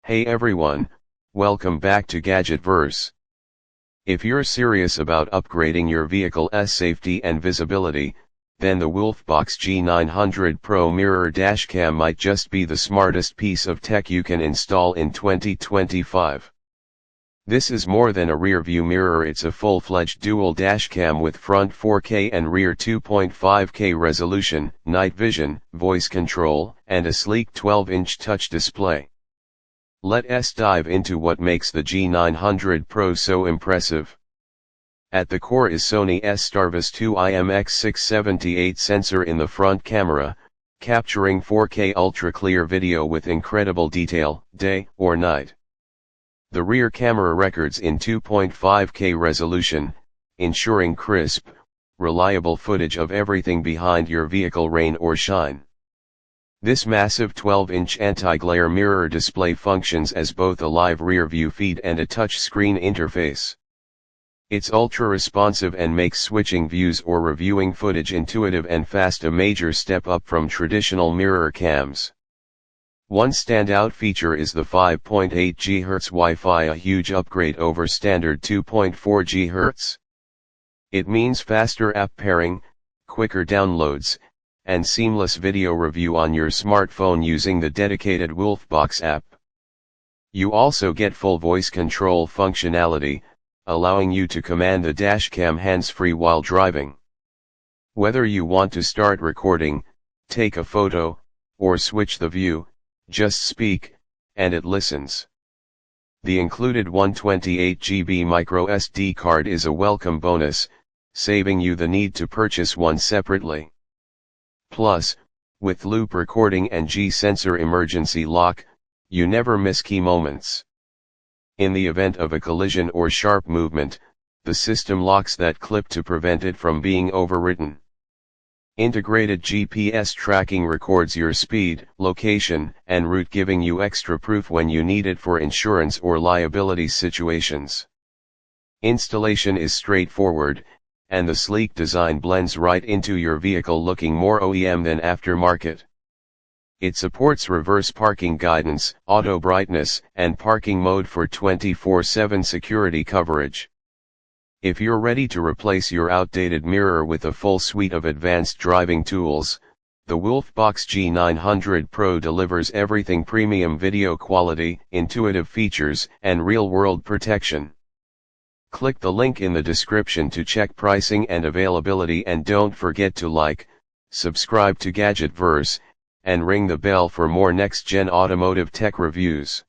Hey everyone, welcome back to Gadgetverse. If you're serious about upgrading your vehicle's safety and visibility, then the WOLFBOX G900 PRO mirror dashcam might just be the smartest piece of tech you can install in 2025. This is more than a rear-view mirror, it's a full-fledged dual dashcam with front 4K and rear 2.5K resolution, night vision, voice control, and a sleek 12-inch touch display. Let's dive into what makes the G900 PRO so impressive. At the core is Sony STARVIS 2 IMX678 sensor in the front camera, capturing 4K ultra-clear video with incredible detail, day or night. The rear camera records in 2.5K resolution, ensuring crisp, reliable footage of everything behind your vehicle, rain or shine. This massive 12-inch anti-glare mirror display functions as both a live rear-view feed and a touch-screen interface. It's ultra-responsive and makes switching views or reviewing footage intuitive and fast, a major step up from traditional mirror cams. One standout feature is the 5.8GHz Wi-Fi, a huge upgrade over standard 2.4GHz. It means faster app pairing, quicker downloads, and seamless video review on your smartphone using the dedicated WOLFBOX app. You also get full voice control functionality, allowing you to command the dashcam hands-free while driving. Whether you want to start recording, take a photo, or switch the view, just speak, and it listens. The included 128GB micro SD card is a welcome bonus, saving you the need to purchase one separately. Plus, with loop recording and G-sensor emergency lock, you never miss key moments. In the event of a collision or sharp movement, the system locks that clip to prevent it from being overwritten. Integrated GPS tracking records your speed, location, and route, giving you extra proof when you need it for insurance or liability situations. Installation is straightforward, and the sleek design blends right into your vehicle, looking more OEM than aftermarket. It supports reverse parking guidance, auto brightness, and parking mode for 24/7 security coverage. If you're ready to replace your outdated mirror with a full suite of advanced driving tools, the WOLFBOX G900 PRO delivers everything: premium video quality, intuitive features, and real-world protection. Click the link in the description to check pricing and availability, and don't forget to like, subscribe to Gadgetverse, and ring the bell for more next-gen automotive tech reviews.